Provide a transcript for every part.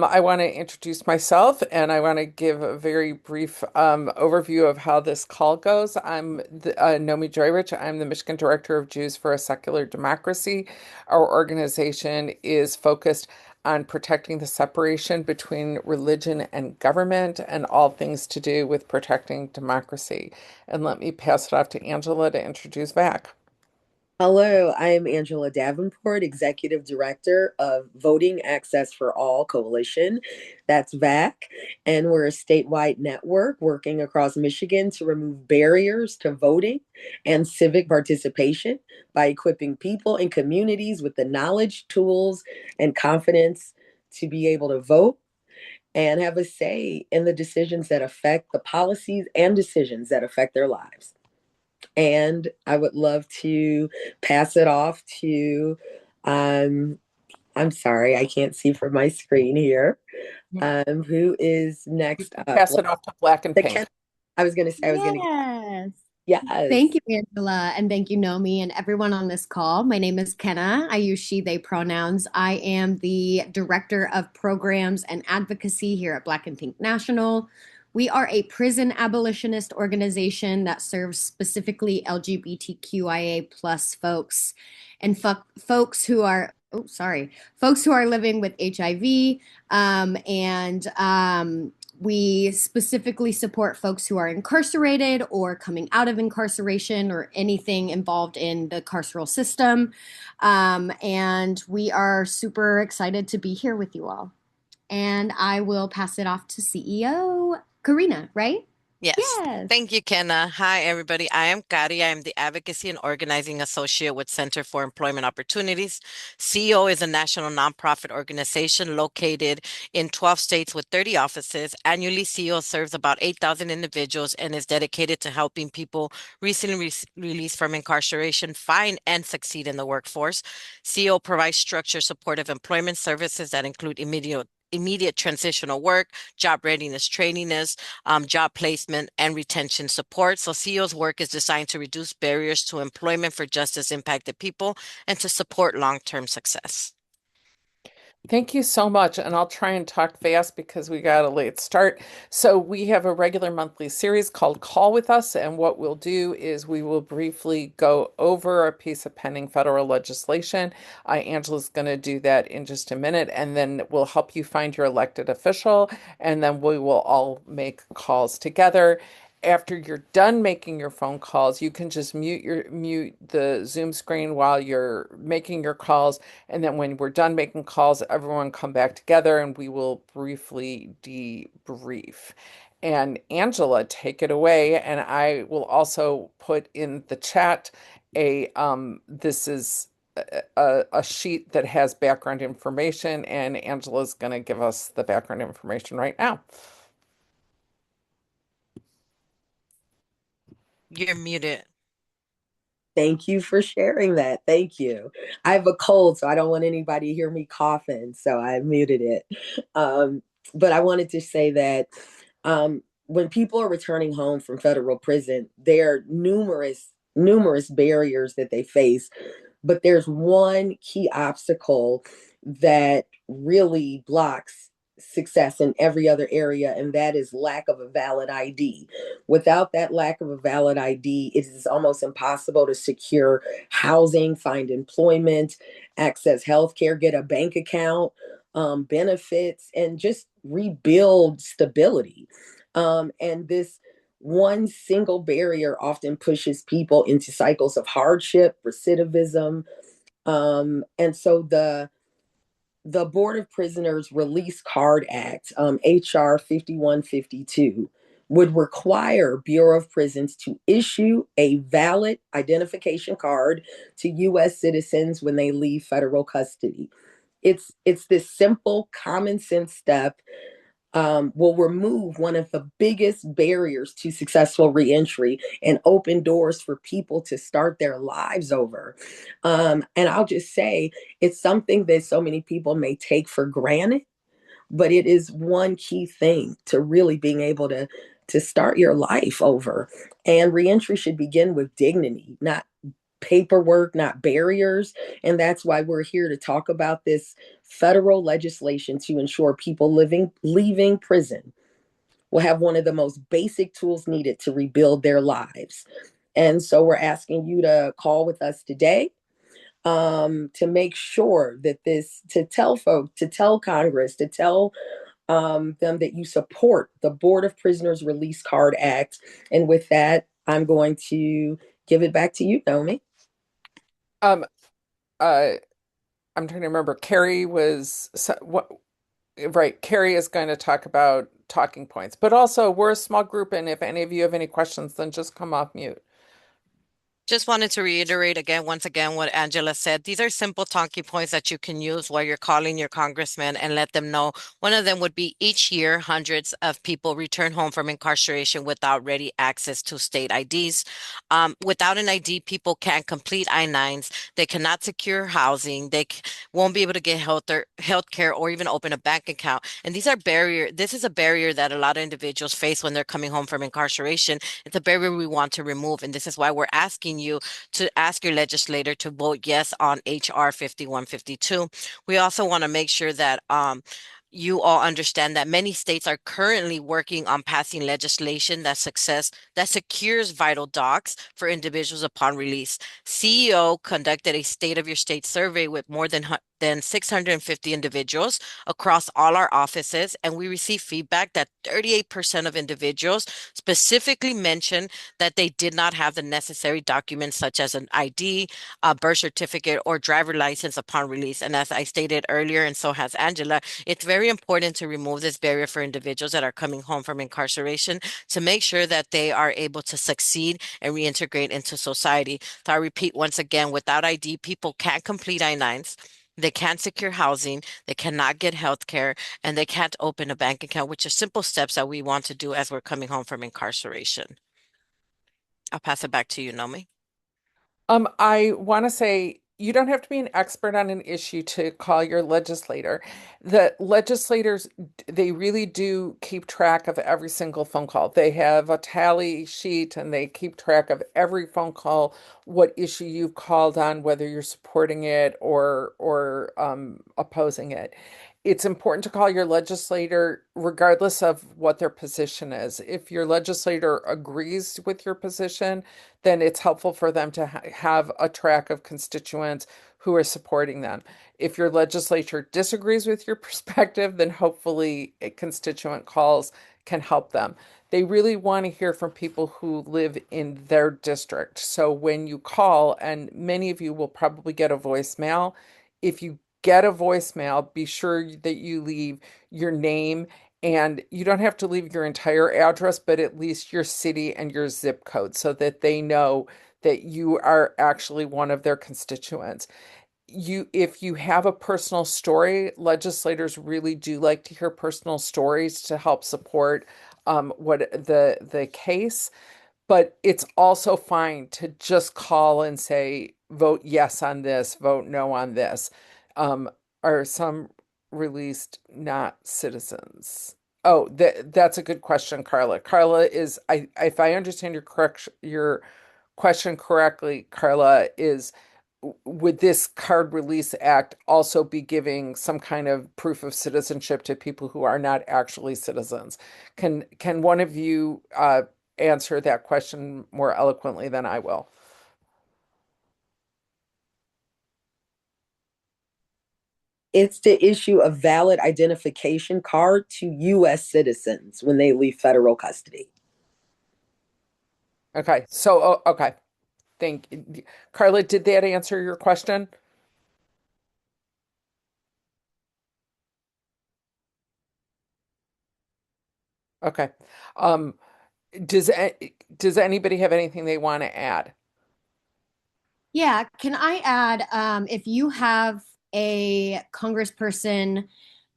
I want to introduce myself and I want to give a very brief overview of how this call goes. Nomi Joyrich. I'm the Michigan Director of Jews for a Secular Democracy. Our organization is focused on protecting the separation between religion and government and all things to do with protecting democracy. And let me pass it off to Angela to introduce VAC. Hello, I am Angela Davenport, Executive Director of Voting Access for All Coalition. That's VAC. And we're a statewide network working across Michigan to remove barriers to voting and civic participation by equipping people and communities with the knowledge, tools, and confidence to be able to vote and have a say in the decisions that affect the policies and decisions that affect their lives. And I would love to pass it off to, um, I'm sorry, I can't see from my screen here. Who is You next can up? pass it off to Black and The Ken. Pink. I was gonna. Yes. Yes. Thank you, Angela, and thank you, Nomi, and everyone on this call. My name is Kenna. I use she, they pronouns. I am the Director of Programs and Advocacy here at Black and Pink National. We are a prison abolitionist organization that serves specifically LGBTQIA plus folks and folks who are, folks who are living with HIV, and we specifically support folks who are incarcerated or coming out of incarceration or anything involved in the carceral system. And we are super excited to be here with you all. And I will pass it off to CEO Karina, right? Yes. Yes. Thank you, Kenna. Hi, everybody. I am Kari. I am the Advocacy and Organizing Associate with Center for Employment Opportunities. CEO is a national nonprofit organization located in 12 states with 30 offices. Annually, CEO serves about 8,000 individuals and is dedicated to helping people recently released from incarceration find and succeed in the workforce. CEO provides structured supportive employment services that include immediate transitional work, job readiness training, job placement, and retention support. So CEO's work is designed to reduce barriers to employment for justice impacted people and to support long-term success. Thank you so much. And I'll try and talk fast because we got a late start. So, we have a regular monthly series called Call with Us. And what we'll do is we will briefly go over a piece of pending federal legislation. Angela's going to do that in just a minute. And then we'll help you find your elected official. And then we will all make calls together. After you're done making your phone calls, you can just mute the Zoom screen while you're making your calls, and then when we're done making calls, everyone come back together and we will briefly debrief. And Angela, take it away. And I will also put in the chat this is a sheet that has background information, and Angela's going to give us the background information right now. You're muted. Thank you for sharing that. Thank you. I have a cold, so I don't want anybody to hear me coughing, so I muted it. But I wanted to say that when people are returning home from federal prison, there are numerous barriers that they face, but there's one key obstacle that really blocks success in every other area, and that is lack of a valid ID. Without that lack of a valid ID, it is almost impossible to secure housing, find employment, access healthcare, get a bank account, benefits, and just rebuild stability. And this one single barrier often pushes people into cycles of hardship, recidivism. And so the Board of Prisoners Release Card Act, HR 5152, would require Bureau of Prisons to issue a valid identification card to U.S. citizens when they leave federal custody. It's this simple, common sense step will remove one of the biggest barriers to successful reentry and open doors for people to start their lives over. And I'll just say it's something that so many people may take for granted, but it is one key thing to really being able to start your life over. And reentry should begin with dignity, not paperwork, not barriers. And that's why we're here to talk about this federal legislation to ensure people leaving prison will have one of the most basic tools needed to rebuild their lives. And so we're asking you to call with us today, to make sure that to tell folks, to tell Congress, to tell them that you support the Board of Prisoners Release Card Act. And with that, I'm going to give it back to you, Naomi. Um, uh, I'm trying to remember. Carrie was what, right. Carrie is going to talk about talking points, but also we're a small group, and if any of you have any questions, then just come off mute. Just wanted to reiterate again, once again, what Angela said. These are simple talking points that you can use while you're calling your congressman and let them know. One of them would be each year, hundreds of people return home from incarceration without ready access to state IDs. Without an ID, people can't complete I-9s. They cannot secure housing. Won't be able to get health care or even open a bank account. And this is a barrier that a lot of individuals face when they're coming home from incarceration. It's a barrier we want to remove. And this is why we're asking you to ask your legislator to vote yes on HR 5152. We also want to make sure that you all understand that many states are currently working on passing legislation that secures vital docs for individuals upon release. CEO conducted a state of your state survey with more than 650 individuals across all our offices, and we received feedback that 38% of individuals specifically mentioned that they did not have the necessary documents such as an ID, a birth certificate, or driver license upon release. And as I stated earlier, and so has Angela, it's very important to remove this barrier for individuals that are coming home from incarceration to make sure that they are able to succeed and reintegrate into society. So I repeat once again, without ID, people can't complete I-9s. They can't secure housing, they cannot get health care, and they can't open a bank account, which are simple steps that we want to do as we're coming home from incarceration. I'll pass it back to you, Nomi. I want to say you don't have to be an expert on an issue to call your legislator. The legislators, they really do keep track of every single phone call. They have a tally sheet and they keep track of every phone call, what issue you've called on, whether you're supporting it or opposing it. It's important to call your legislator regardless of what their position is. If your legislator agrees with your position, then it's helpful for them to have a track of constituents who are supporting them. If your legislature disagrees with your perspective, then hopefully a constituent calls can help them. They really want to hear from people who live in their district. So when you call, and many of you will probably get a voicemail, if you get a voicemail, be sure that you leave your name, and you don't have to leave your entire address, but at least your city and your zip code so that they know that you are actually one of their constituents. If you have a personal story, legislators really do like to hear personal stories to help support what the case. But it's also fine to just call and say, vote yes on this, vote no on this. Um, are some released not citizens? Oh, that's a good question, Carla. Carla is, if I understand your question correctly, Carla, is would this card release act also be giving some kind of proof of citizenship to people who are not actually citizens? Can one of you answer that question more eloquently than I will? It's to issue a valid identification card to U.S. citizens when they leave federal custody. Okay, so okay, thank you. Carla, did that answer your question? Okay. Um, does anybody have anything they want to add? Yeah, can I add, if you have a congressperson,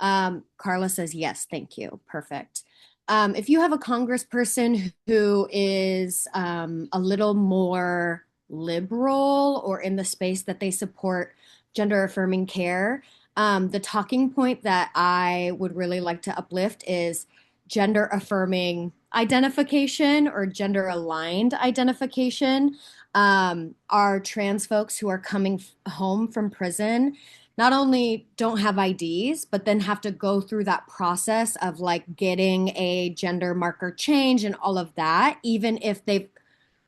Carla says yes, thank you. Perfect. If you have a congressperson who is a little more liberal or in the space that they support gender affirming care, the talking point that I would really like to uplift is gender affirming identification or gender aligned identification. Are trans folks who are coming home from prison not only don't have IDs, but then have to go through that process of like getting a gender marker change and all of that, even if they've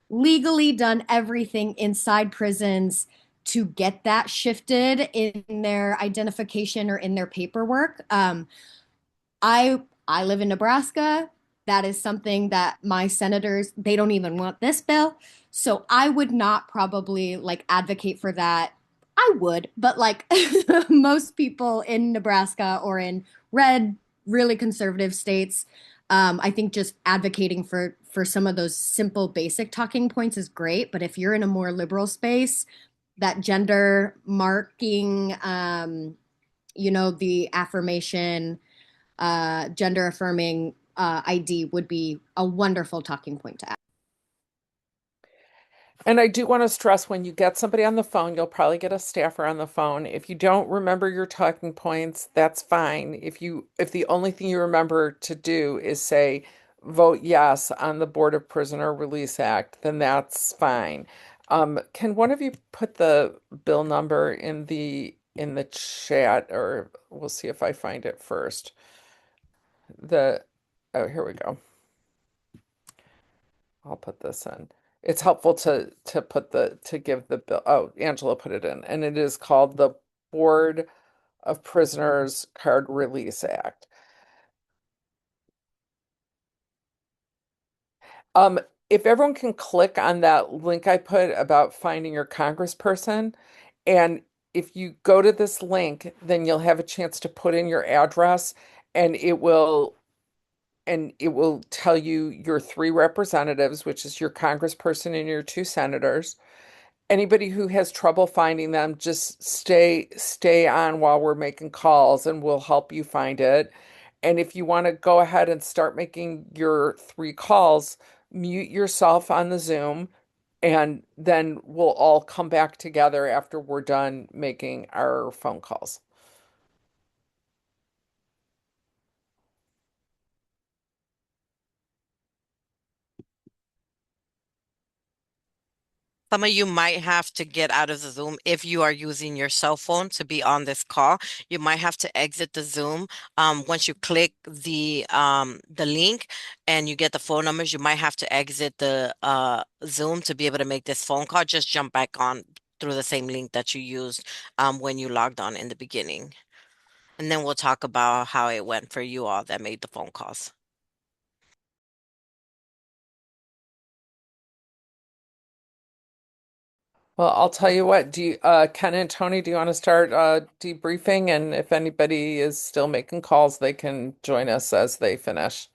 legally done everything inside prisons to get that shifted in their identification or in their paperwork. I live in Nebraska. That is something that my senators, they don't even want this bill. So I would not probably like advocate for that. I would, but like most people in Nebraska or in red, really conservative states, I think just advocating for some of those simple basic talking points is great. But if you're in a more liberal space, that gender marking, the affirmation, gender affirming ID would be a wonderful talking point to add. And I do want to stress when you get somebody on the phone, you'll probably get a staffer on the phone. If you don't remember your talking points, that's fine. If the only thing you remember to do is say vote yes on the Board of Prisoner Release Act, then that's fine. Can one of you put the bill number in the chat, or we'll see if I find it first. The Oh, here we go. I'll put this in. It's helpful to give the bill. Oh, Angela put it in, and it is called the Board of Prisoners Card Release Act. Um, if everyone can click on that link I put about finding your congressperson, and if you go to this link, then you'll have a chance to put in your address, and it will tell you your three representatives, which is your congressperson and your two senators. Anybody who has trouble finding them, just stay on while we're making calls and we'll help you find it. And if you want to go ahead and start making your three calls, mute yourself on the Zoom, and then we'll all come back together after we're done making our phone calls. Some of you might have to get out of the Zoom if you are using your cell phone to be on this call. You might have to exit the Zoom. Once you click the link and you get the phone numbers, you might have to exit the Zoom to be able to make this phone call. Just jump back on through the same link that you used when you logged on in the beginning. And then we'll talk about how it went for you all that made the phone calls. Well, I'll tell you what, Ken and Tony, do you want to start debriefing? And if anybody is still making calls, they can join us as they finish.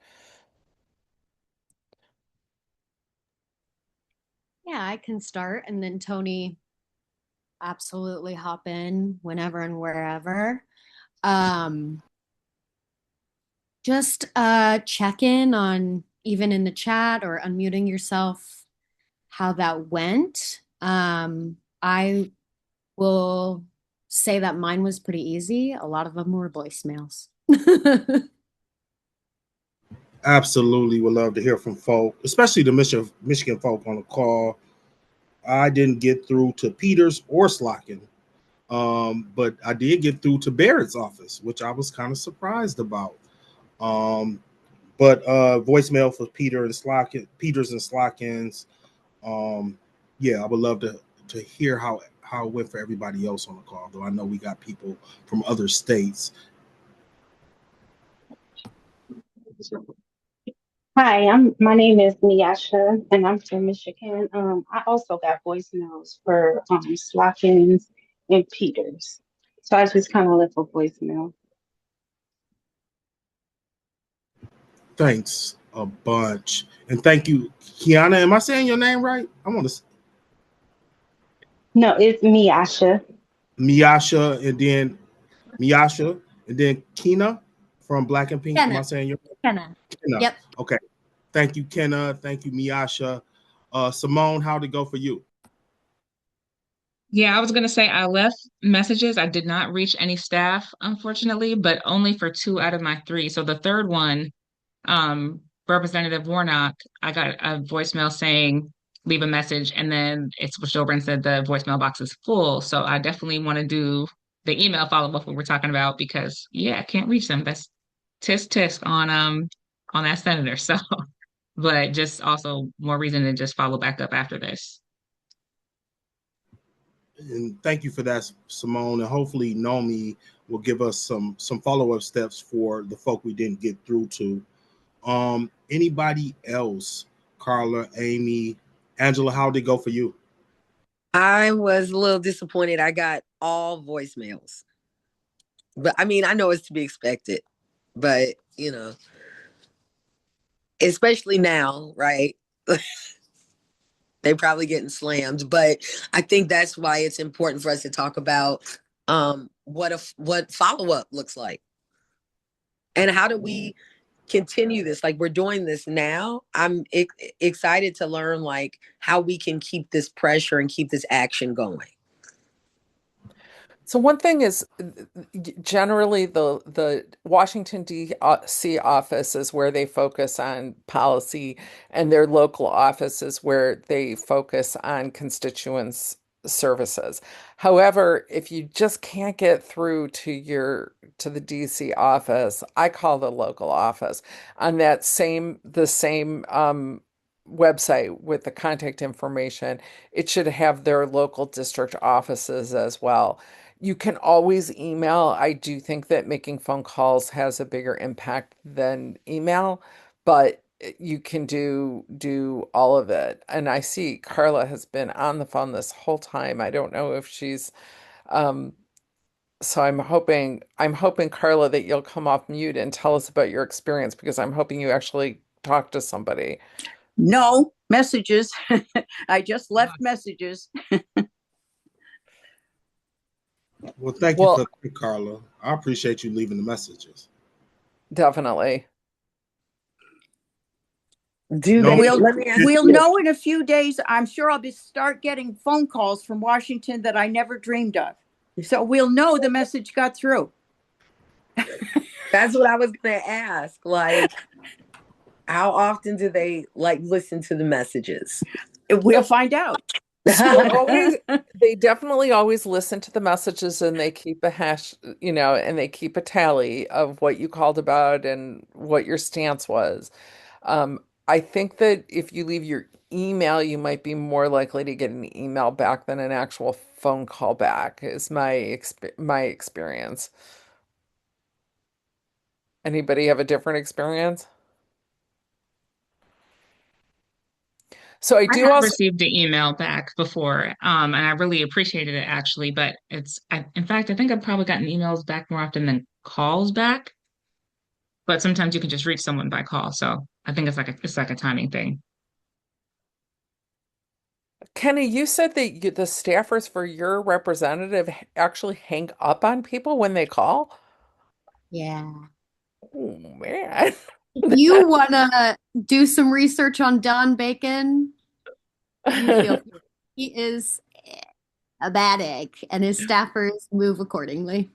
Yeah, I can start, and then Tony absolutely hop in whenever and wherever. Um, just check in on even in the chat or unmuting yourself how that went. I will say that mine was pretty easy. A lot of them were voicemails. Absolutely would love to hear from folk, especially the Michigan folk on the call. I didn't get through to Peters or Slockin, but I did get through to Barrett's office, which I was kind of surprised about. But voicemail for Peters and Slockins. Yeah, I would love to hear how it went for everybody else on the call, though I know we got people from other states. Hi, my name is Miyasha and I'm from Michigan. I also got voicemails for Slockins and Peters. So I just kind of left a voicemail. Thanks a bunch. And thank you, Kiana. Am I saying your name right? I want to No, it's Miyasha. Miyasha and then Kina from Black and Pink. Kenna. Am I saying your Kenna. Kenna? Yep. Okay. Thank you, Kenna. Thank you, Miyasha. Simone, how'd it go for you? Yeah, I was going to say I left messages. I did not reach any staff, unfortunately, but only for 2 out of my 3. So the third one, Representative Warnock, I got a voicemail saying leave a message, and then it switched over and said the voicemail box is full. So I definitely want to do the email follow-up we were talking about because yeah, I can't reach them. That's tisk tisk on that senator. So but just also more reason to just follow back up after this. And thank you for that, Simone. And hopefully Nomi will give us some follow-up steps for the folk we didn't get through to. Anybody else? Carla, Amy, Angela, how did it go for you? I was a little disappointed. I got all voicemails. But I mean, I know it's to be expected. But, especially now, right? They probably getting slammed. But I think that's why it's important for us to talk about what follow-up looks like. And how do we continue this? Like, we're doing this now. I'm excited to learn like how we can keep this pressure and keep this action going. So one thing is generally the Washington D.C. office is where they focus on policy, and their local office is where they focus on constituents' services. However, if you just can't get through to the DC office, I call the local office on the same website with the contact information. It should have their local district offices as well. You can always email. I do think that making phone calls has a bigger impact than email, but you can do all of it. And I see Carla has been on the phone this whole time. I don't know if she's um so I'm hoping Carla that you'll come off mute and tell us about your experience because I'm hoping you actually talk to somebody. No messages. I just left messages. Well, thank you for Well, that, Carla. I appreciate you leaving the messages. definitely. Do No, they? We'll Let me ask we'll you this. know in a few days. I'm sure I'll start getting phone calls from Washington that I never dreamed of. So we'll know the message got through. That's what I was gonna ask. Like, how often do they like listen to the messages? We'll find out. So they definitely always listen to the messages and they keep a and they keep a tally of what you called about and what your stance was. I think that if you leave your email, you might be more likely to get an email back than an actual phone call back, is my experience. Anybody have a different experience? So I I do have also. received the email back before, and I really appreciated it actually. But in fact, I think I've probably gotten emails back more often than calls back. But sometimes you can just reach someone by call, so I think it's like a timing thing. Kenny, you said that the staffers for your representative actually hang up on people when they call? Yeah. Oh man. If you want to do some research on Don Bacon, you feel free. He is a bad egg, and his staffers move accordingly.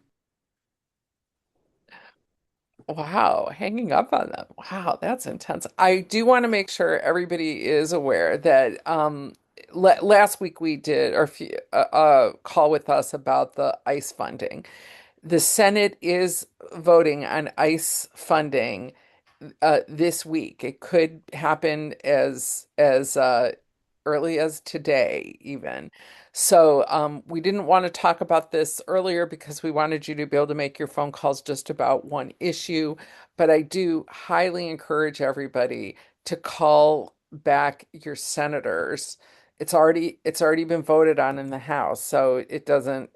Wow, hanging up on them. Wow, that's intense. I do want to make sure everybody is aware that last week we did a call with us about the ICE funding. The Senate is voting on ICE funding this week. It could happen as early as today, even. So we didn't want to talk about this earlier because we wanted you to be able to make your phone calls just about one issue. But I do highly encourage everybody to call back your senators. It's already been voted on in the House, so it doesn't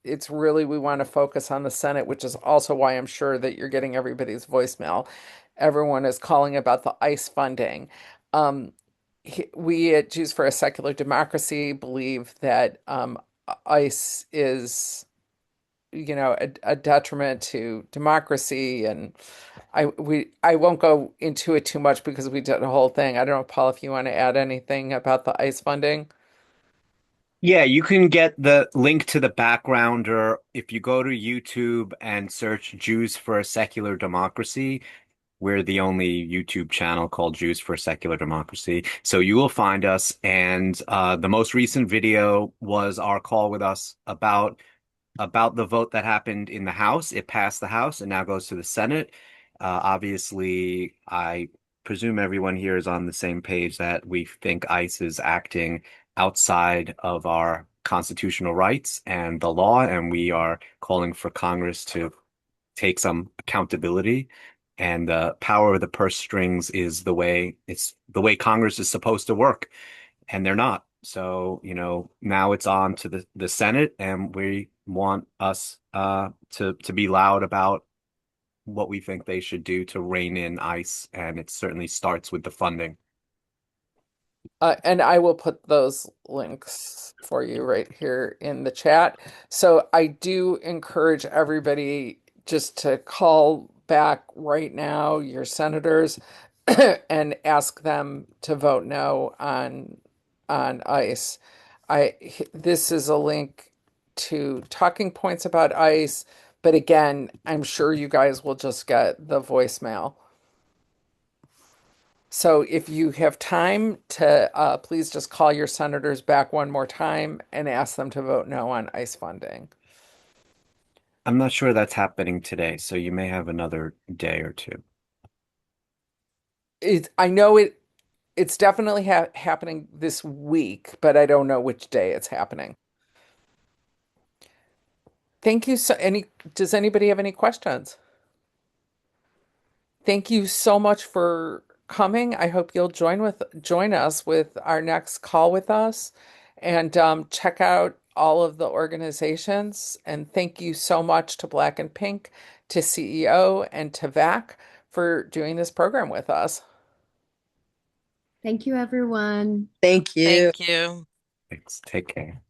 it's really we want to focus on the Senate, which is also why I'm sure that you're getting everybody's voicemail. Everyone is calling about the ICE funding. Um, we at Jews for a Secular Democracy believe that ICE is, a detriment to democracy, and I won't go into it too much because we did a whole thing. I don't know, Paul, if you want to add anything about the ICE funding. Yeah, you can get the link to the backgrounder if you go to YouTube and search Jews for a Secular Democracy. We're the only YouTube channel called Jews for a Secular Democracy. So you will find us. And the most recent video was our call with us about about the vote that happened in the House. It passed the House and now goes to the Senate. Obviously, I presume everyone here is on the same page that we think ICE is acting outside of our constitutional rights and the law, and we are calling for Congress to take some accountability. And the power of the purse strings is the way Congress is supposed to work, and they're not. So, now it's on to the Senate, and we want us to be loud about what we think they should do to rein in ICE, and it certainly starts with the funding. And I will put those links for you right here in the chat. So I do encourage everybody just to call back right now your senators and ask them to vote no on ICE. This is a link to talking points about ICE, but again, I'm sure you guys will just get the voicemail. So if you have time to please just call your senators back one more time and ask them to vote no on ICE funding. I'm not sure that's happening today, so you may have another day or two. I know it's definitely happening this week, but I don't know which day it's happening. Thank you. Does anybody have any questions? Thank you so much for coming. I hope you'll join us with our next call with us and check out all of the organizations. And thank you so much to Black and Pink, to CEO, and to VAC for doing this program with us. Thank you, everyone. Thank you. Thank you. Thanks. Take care.